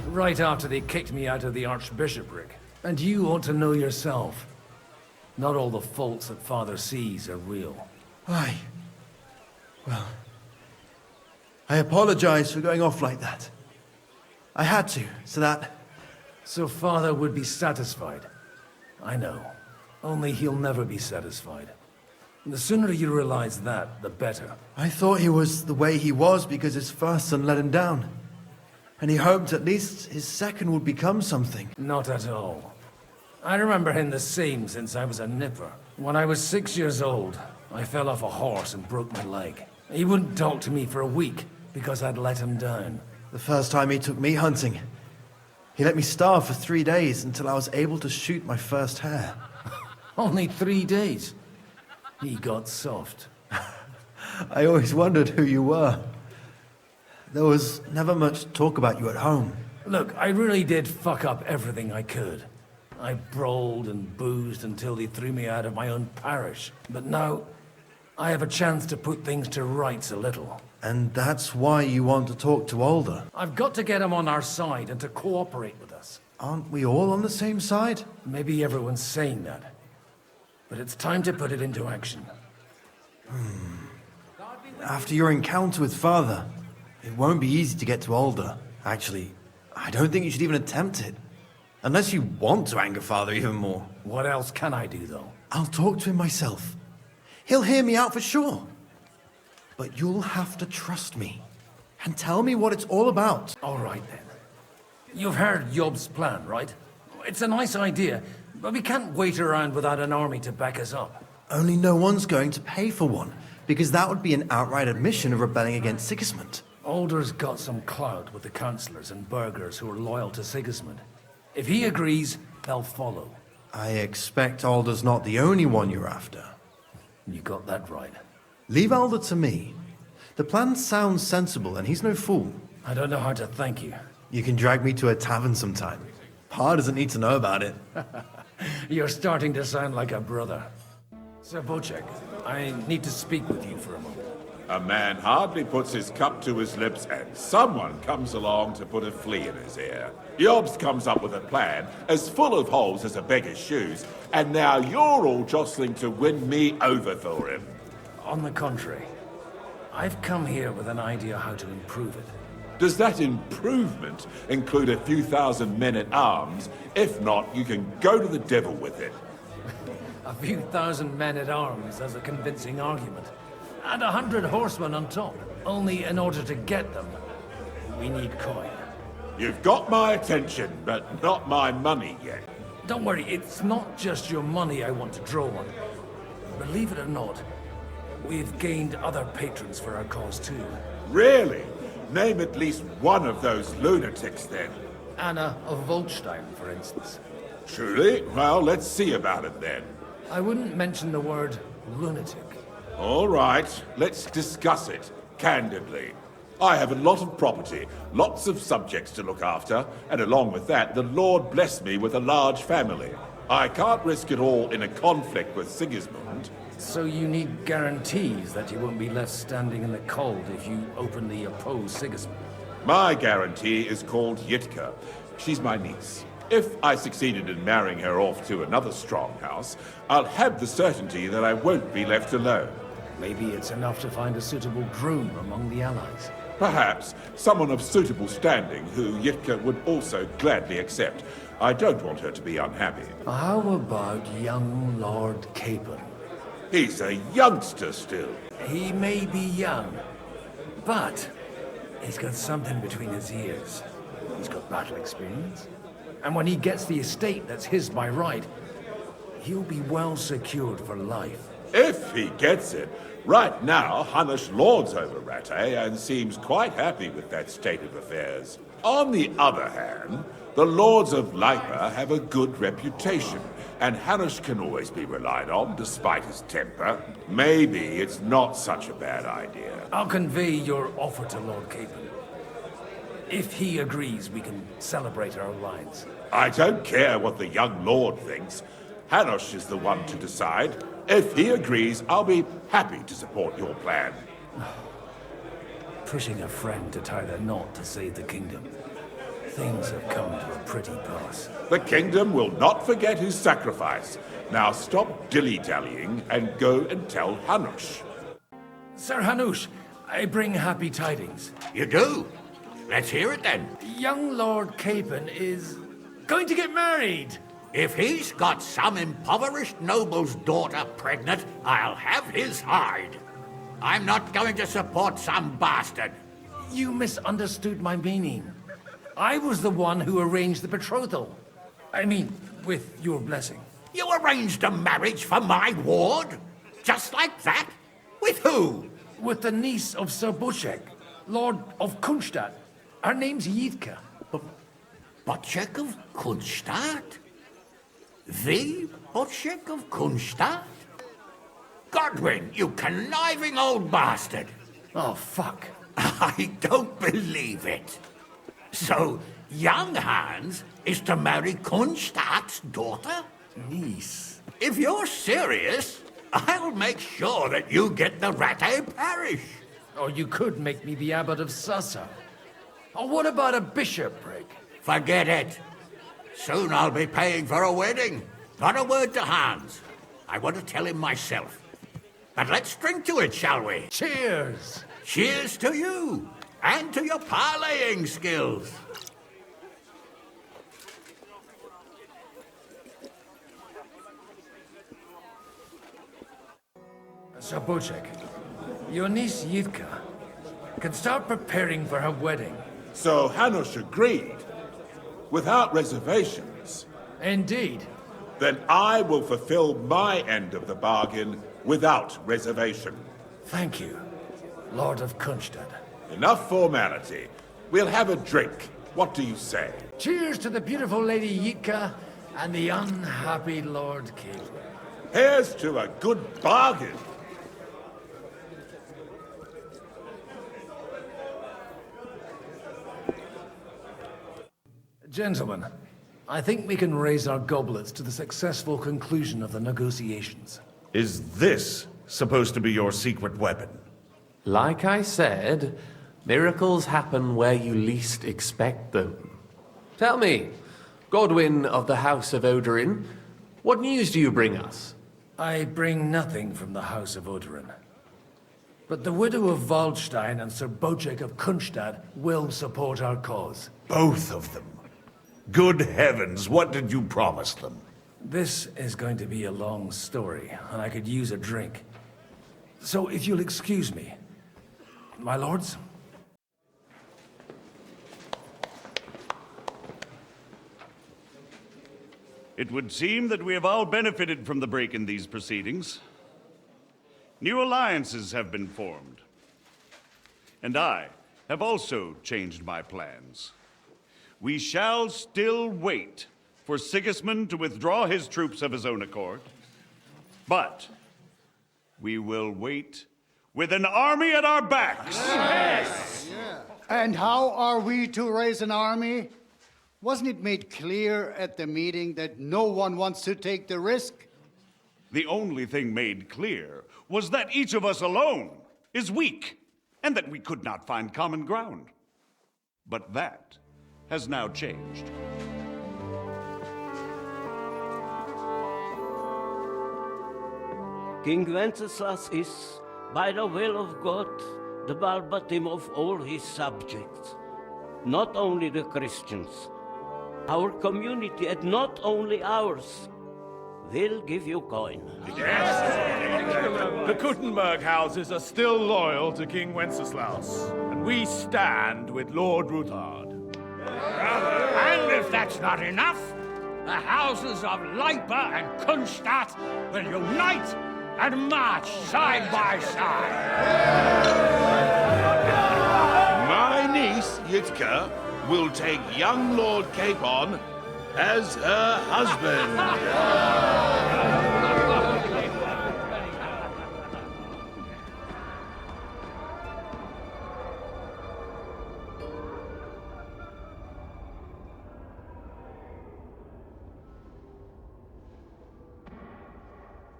Right after they kicked me out of the Archbishopric. And you ought to know yourself. Not all the faults that Father sees are real. Aye. Well, I apologize for going off like that. I had to, so that... So Father would be satisfied. I know. Only he'll never be satisfied. The sooner you realize that, the better. I thought he was the way he was because his first son let him down. And he hoped at least his second would become something. Not at all. I remember him the same since I was a nipper. When I was 6 years old, I fell off a horse and broke my leg. He wouldn't talk to me for a week because I'd let him down. The first time he took me hunting, he let me starve for 3 days until I was able to shoot my first hare. Only 3 days? He got soft. I always wondered who you were. There was never much talk about you at home. Look, I really did fuck up everything I could. I brawled and boozed until they threw me out of my own parish. But now, I have a chance to put things to rights a little. And that's why you want to talk to Alder. I've got to get him on our side and to cooperate with us. Aren't we all on the same side? Maybe everyone's saying that. But it's time to put it into action. After your encounter with Father, it won't be easy to get to Alder. Actually, I don't think you should even attempt it. Unless you want to anger Father even more. What else can I do, though? I'll talk to him myself. He'll hear me out for sure. But you'll have to trust me. And tell me what it's all about. All right, then. You've heard Yob's plan, right? It's a nice idea, but we can't wait around without an army to back us up. Only no one's going to pay for one, because that would be an outright admission of rebelling against Sigismund. Alder's got some clout with the councillors and burghers who are loyal to Sigismund. If he agrees, they'll follow. I expect Alder's not the only one you're after. You got that right. Leave Alder to me. The plan sounds sensible, and he's no fool. I don't know how to thank you. You can drag me to a tavern sometime. Pa doesn't need to know about it. You're starting to sound like a brother. Sir Botschek, I need to speak with you for a moment. A man hardly puts his cup to his lips and someone comes along to put a flea in his ear. Yobs comes up with a plan as full of holes as a beggar's shoes, and now you're all jostling to win me over for him. On the contrary, I've come here with an idea how to improve it. Does that improvement include a few thousand men-at-arms? If not, you can go to the devil with it. A few thousand men-at-arms as a convincing argument. And 100 horsemen on top. Only in order to get them, we need coin. You've got my attention, but not my money yet. Don't worry, it's not just your money I want to draw on. Believe it or not, we've gained other patrons for our cause too. Really? Name at least one of those lunatics, then. Anna of Volstein, for instance. Truly? Well, let's see about it, then. I wouldn't mention the word lunatic. All right, let's discuss it, candidly. I have a lot of property, lots of subjects to look after, and along with that, the Lord blessed me with a large family. I can't risk it all in a conflict with Sigismund. So you need guarantees that you won't be left standing in the cold if you openly oppose Sigismund? My guarantee is called Yitka. She's my niece. If I succeeded in marrying her off to another strong house, I'll have the certainty that I won't be left alone. Maybe it's enough to find a suitable groom among the allies. Perhaps someone of suitable standing who Yitka would also gladly accept. I don't want her to be unhappy. How about young Lord Capon? He's a youngster still. He may be young, but he's got something between his ears. He's got battle experience. And when he gets the estate that's his by right, he'll be well secured for life. If he gets it. Right now, Hanush lords over Ratte and seems quite happy with that state of affairs. On the other hand, the lords of Lipa have a good reputation, and Hanush can always be relied on despite his temper. Maybe it's not such a bad idea. I'll convey your offer to Lord Capon. If he agrees, we can celebrate our alliance. I don't care what the young lord thinks. Hanush is the one to decide. If he agrees, I'll be happy to support your plan. Pushing a friend to tie the knot to save the kingdom. Things have come to a pretty pass. The kingdom will not forget his sacrifice. Now stop dilly-dallying and go and tell Hanush. Sir Hanush, I bring happy tidings. You do? Let's hear it then. Young Lord Capon is going to get married. If he's got some impoverished noble's daughter pregnant, I'll have his hide. I'm not going to support some bastard. You misunderstood my meaning. I was the one who arranged the betrothal. I mean, with your blessing. You arranged a marriage for my ward? Just like that? With who? With the niece of Sir Botschek, Lord of Kunstadt. Her name's Yitka. Botschek of Kunstadt? The Botschek of Kunstadt? Godwin, you conniving old bastard! Oh, fuck. I don't believe it. So, young Hans is to marry Kunstadt's daughter? Niece. If you're serious, I'll make sure that you get the Ratte parish. Or you could make me the abbot of Sassa. Or what about a bishopric? Forget it. Soon I'll be paying for a wedding. Not a word to Hans. I want to tell him myself. But let's drink to it, shall we? Cheers! Cheers to you, and to your parleying skills. Sir Botschek, your niece Yitka can start preparing for her wedding. So Hanush agreed, without reservations. Indeed. Then I will fulfill my end of the bargain without reservation. Thank you, Lord of Kunstadt. Enough formality. We'll have a drink. What do you say? Cheers to the beautiful Lady Yitka and the unhappy Lord King. Here's to a good bargain. Gentlemen, I think we can raise our goblets to the successful conclusion of the negotiations. Is this supposed to be your secret weapon? Like I said, miracles happen where you least expect them. Tell me, Godwin of the House of Odorin, what news do you bring us? I bring nothing from the House of Odorin. But the widow of Waldstein and Sir Botschek of Kunstad will support our cause. Both of them? Good heavens, what did you promise them? This is going to be a long story, and I could use a drink. So if you'll excuse me, my lords? It would seem that we have all benefited from the break in these proceedings. New alliances have been formed. And I have also changed my plans. We shall still wait for Sigismund to withdraw his troops of his own accord. But we will wait with an army at our backs. Yes. And how are we to raise an army? Wasn't it made clear at the meeting that no one wants to take the risk? The only thing made clear was that each of us alone is weak, and that we could not find common ground. But that has now changed. King Wenceslas is, by the will of God, the balbatim of all his subjects. Not only the Christians, our community, and not only ours, will give you coin. The Kuttenberg houses are still loyal to King Wenceslas, and we stand with Lord Ruthard. And if that's not enough, the houses of Leipa and Kunstadt will unite and march side by side. My niece, Yitka, will take young Lord Capon as her husband.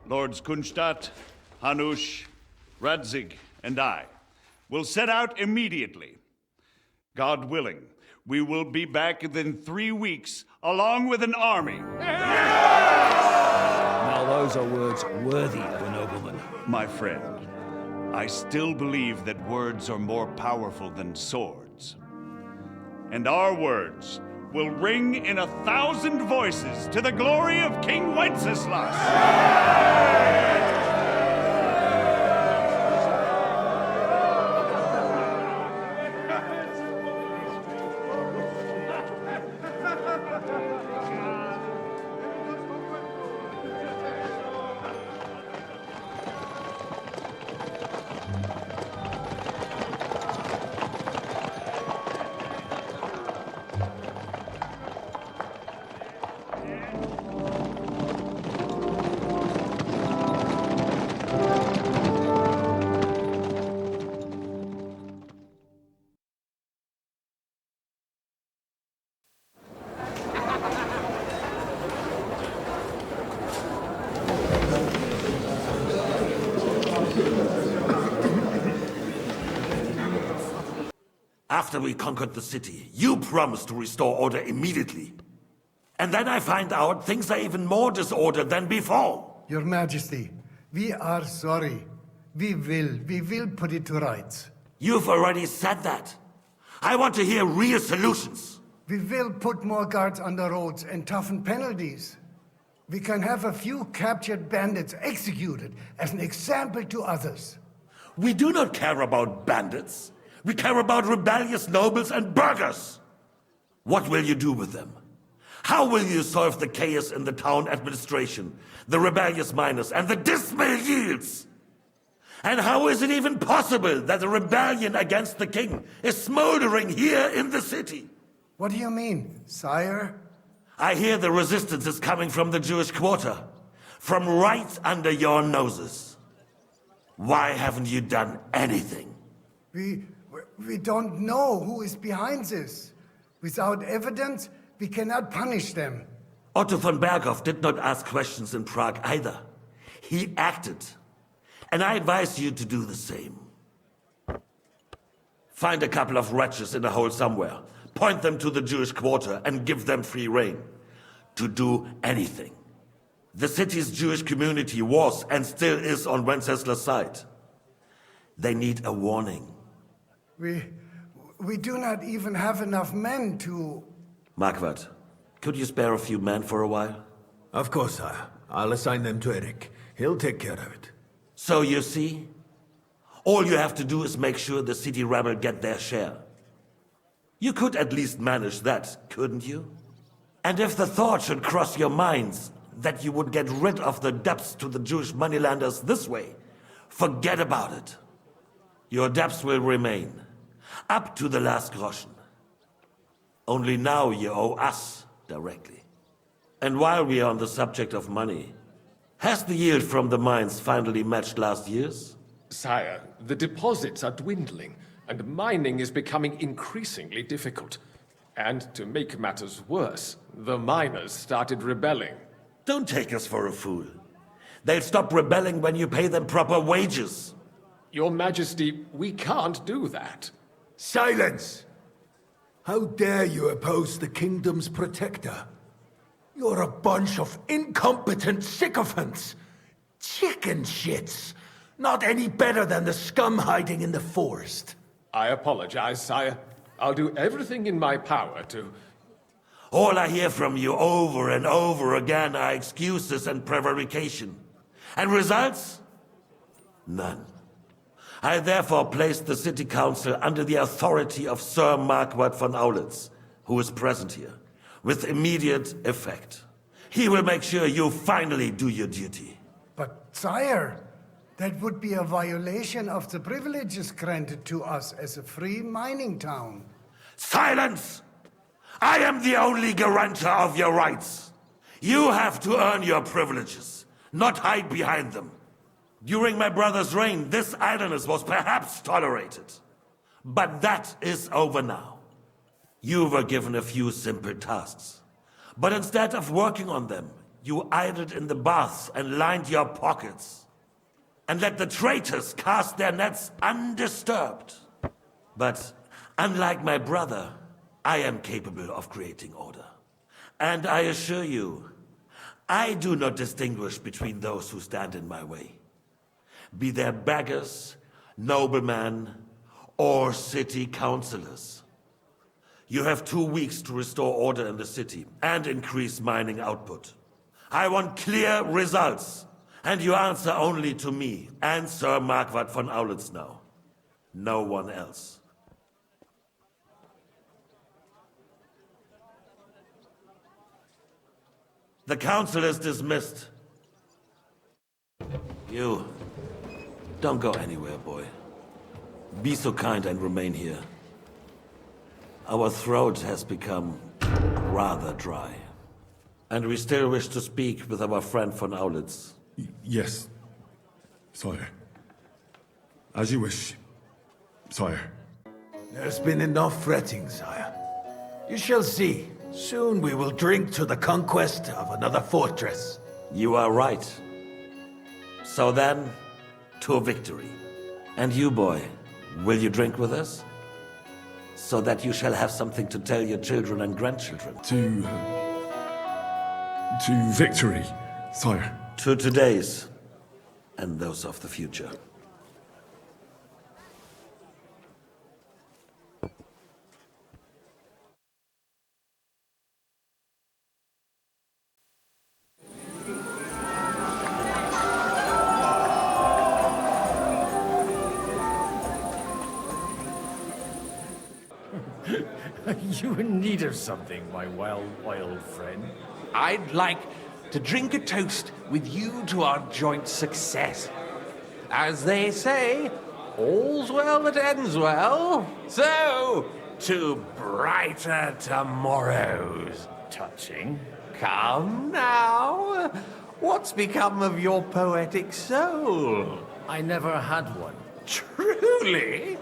Lords Kunstadt, Hanush, Radzig, and I will set out immediately. God willing, we will be back within 3 weeks, along with an army. Now those are words worthy of a nobleman. My friend, I still believe that words are more powerful than swords. And our words will ring in 1,000 voices to the glory of King Wenceslas. After we conquered the city, you promised to restore order immediately. And then I find out things are even more disordered than before. Your Majesty, we are sorry. We will put it to rights. You've already said that. I want to hear real solutions. We will put more guards on the roads and toughen penalties. We can have a few captured bandits executed as an example to others. We do not care about bandits. We care about rebellious nobles and burghers. What will you do with them? How will you solve the chaos in the town administration, the rebellious miners, and the dismal yields? And how is it even possible that a rebellion against the king is smoldering here in the city? What do you mean, sire? I hear the resistance is coming from the Jewish quarter. From right under your noses. Why haven't you done anything? We don't know who is behind this. Without evidence, we cannot punish them. Otto von Berghoff did not ask questions in Prague either. He acted. And I advise you to do the same. Find a couple of wretches in a hole somewhere. Point them to the Jewish quarter and give them free rein. To do anything. The city's Jewish community was and still is on Wenceslas' side. They need a warning. We do not even have enough men to... Marquardt, could you spare a few men for a while? Of course, sire. I'll assign them to Eric. He'll take care of it. So you see, all you have to do is make sure the city rebel get their share. You could at least manage that, couldn't you? And if the thought should cross your minds that you would get rid of the debts to the Jewish moneylanders this way, forget about it. Your debts will remain, up to the last groschen. Only now you owe us directly. And while we are on the subject of money, has the yield from the mines finally matched last year's? Sire, the deposits are dwindling, and mining is becoming increasingly difficult. And to make matters worse, the miners started rebelling. Don't take us for a fool. They'll stop rebelling when you pay them proper wages. Your Majesty, we can't do that. Silence! How dare you oppose the kingdom's protector? You're a bunch of incompetent sycophants! Chicken shits! Not any better than the scum hiding in the forest. I apologize, sire. I'll do everything in my power to... All I hear from you over and over again are excuses and prevarication. And results? None. I therefore placed the city council under the authority of Sir Marquardt von Aulitz, who is present here, with immediate effect. He will make sure you finally do your duty. But, sire, that would be a violation of the privileges granted to us as a free mining town. Silence! I am the only guarantor of your rights. You have to earn your privileges, not hide behind them. During my brother's reign, this idleness was perhaps tolerated. But that is over now. You were given a few simple tasks. But instead of working on them, you idled in the baths and lined your pockets. And let the traitors cast their nets undisturbed. But unlike my brother, I am capable of creating order. And I assure you, I do not distinguish between those who stand in my way. Be they beggars, noblemen, or city councillors. You have 2 weeks to restore order in the city and increase mining output. I want clear results, and you answer only to me and Sir Marquardt von Aulitz now. No one else. The council is dismissed. You, don't go anywhere, boy. Be so kind and remain here. Our throat has become rather dry. And we still wish to speak with our friend von Aulitz. Yes, sire. As you wish, sire. There's been enough fretting, sire. You shall see. Soon we will drink to the conquest of another fortress. You are right. So then, to victory. And you, boy, will you drink with us? So that you shall have something to tell your children and grandchildren. To victory, sire. To today's, and those of the future. You in need of something, my wild friend? I'd like to drink a toast with you to our joint success. As they say, all's well that ends well. So, to brighter tomorrows. Touching. Come now. What's become of your poetic soul? I never had one. Truly?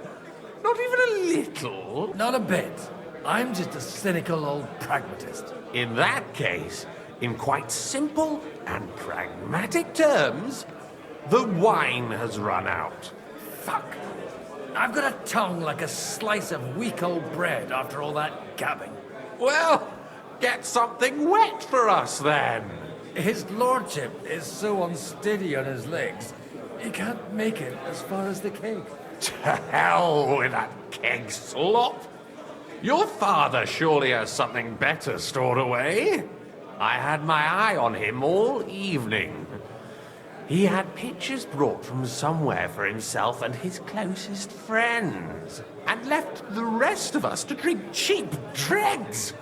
Not even a little? Not a bit. I'm just a cynical old pragmatist. In that case, in quite simple and pragmatic terms, the wine has run out. Fuck. I've got a tongue like a slice of weak old bread after all that gabbing. Well, get something wet for us then. His lordship is so unsteady on his legs, he can't make it as far as the keg. To hell with that keg slop. Your father surely has something better stored away. I had my eye on him all evening. He had pictures brought from somewhere for himself and his closest friends, and left the rest of us to drink cheap dregs.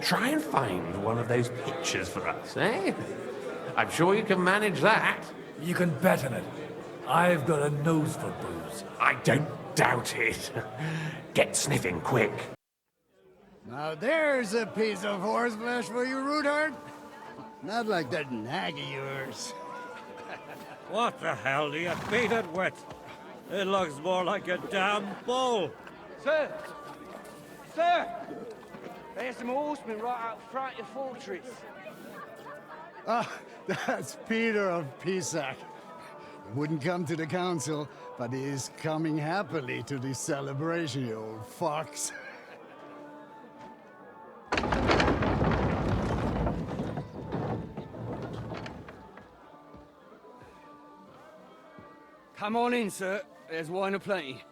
Try and find one of those pictures for us, eh? I'm sure you can manage that. You can bet on it. I've got a nose for booze. I don't doubt it. Get sniffing quick. Now there's a piece of horseflesh for you, Roothard. Not like that nag of yours. What the hell do you beat it with? It looks more like a damn bull. Sir! Sir! There's some horsemen right out front of your fortress. Ah, that's Peter of Pisac. Wouldn't come to the council, but he is coming happily to the celebration, you old fox. Come on in, sir. There's wine aplenty.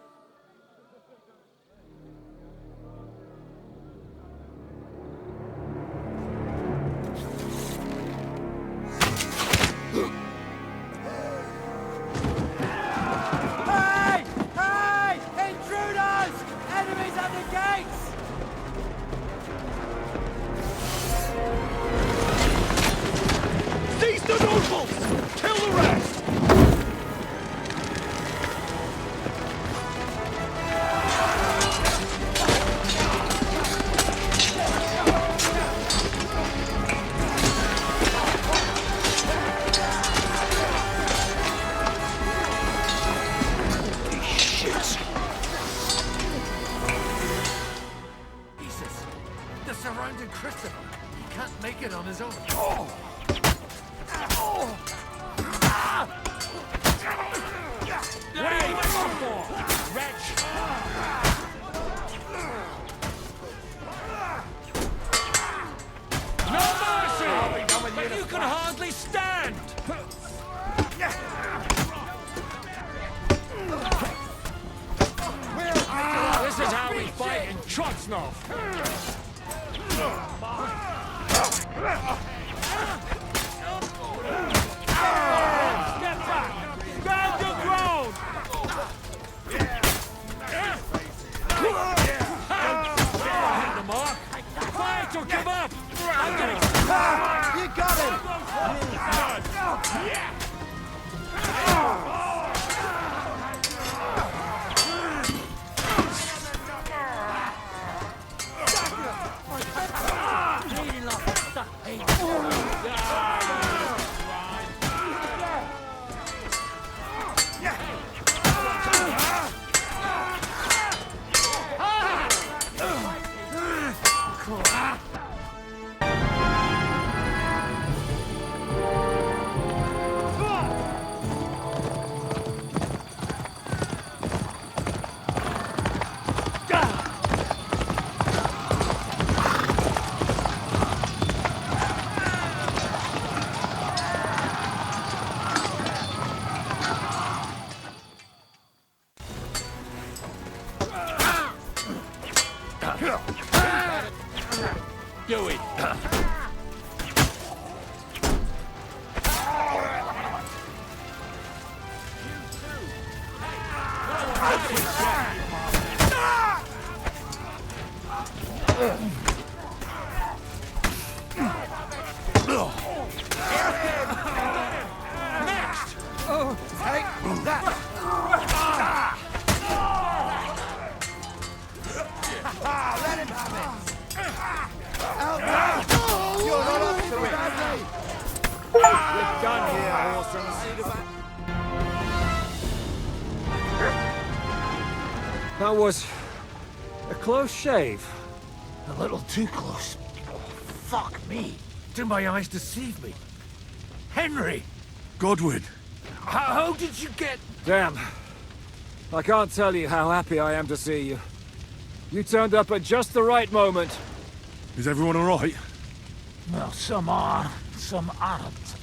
Hey! Hey! Intruders! Enemies at the gates! Seize the nobles! Kill the rest! Surrounded Christopher. He can't make it on his own. No mercy! But you can hardly stand! This is how we fight in Trotsnov! Step back! Stand your ground! Hit the mark! Fight or give up! I'm getting... You got him! Do it! Next! Oh, take that! That was a close shave. A little too close. Fuck me. Do my eyes deceive me? Henry! Godwin! How did you get... Damn. I can't tell you how happy I am to see you. You turned up at just the right moment. Is everyone alright? Well, some are, some aren't.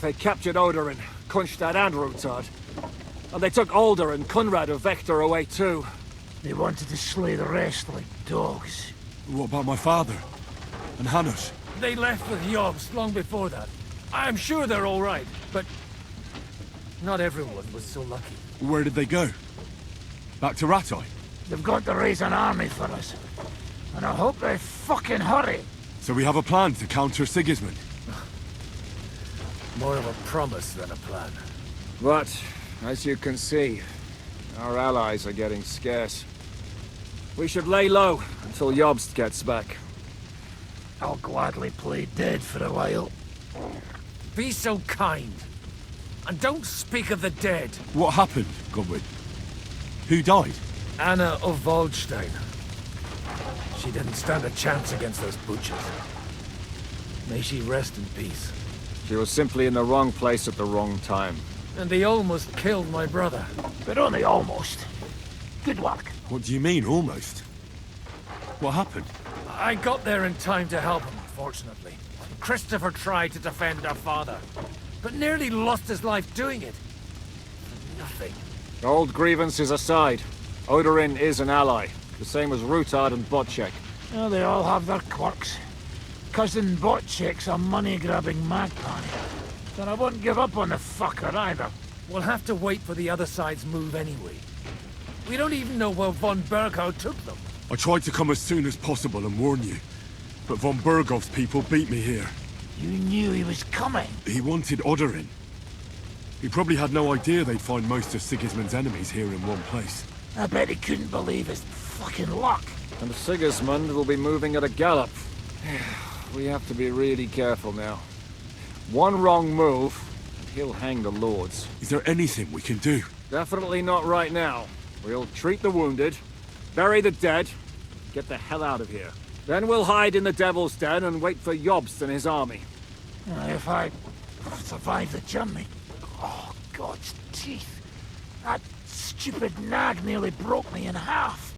They captured Odorin, Kunstad and Rutard. And they took Alder and Conrad of Vector away too. They wanted to slay the rest like dogs. What about my father? And Hanush? They left with Jobst long before that. I'm sure they're all right, but... not everyone was so lucky. Where did they go? Back to Rattay? They've got to raise an army for us. And I hope they fucking hurry. So we have a plan to counter Sigismund? More of a promise than a plan. But, as you can see, our allies are getting scarce. We should lay low until Jobst gets back. I'll gladly play dead for a while. Be so kind. And don't speak of the dead. What happened, Godwin? Who died? Anna of Waldstein. She didn't stand a chance against those butchers. May she rest in peace. She was simply in the wrong place at the wrong time. And they almost killed my brother. But only almost. Good work. What do you mean, almost? What happened? I got there in time to help him, fortunately. Christopher tried to defend our father, but nearly lost his life doing it. For nothing. Old grievances aside, Odorin is an ally, the same as Rutard and Botschek. Oh, they all have their quirks. Cousin Botschek's a money-grabbing magpie. And I wouldn't give up on the fucker either. We'll have to wait for the other side's move anyway. We don't even know where von Berghow took them. I tried to come as soon as possible and warn you, but von Bergov's people beat me here. You knew he was coming. He wanted Odorin. He probably had no idea they'd find most of Sigismund's enemies here in one place. I bet he couldn't believe his fucking luck. And Sigismund will be moving at a gallop. We have to be really careful now. One wrong move, and he'll hang the lords. Is there anything we can do? Definitely not right now. We'll treat the wounded, bury the dead, get the hell out of here. Then we'll hide in the Devil's Den and wait for Jobst and his army. If I survive the journey... Oh, God's teeth. That stupid nag nearly broke me in half.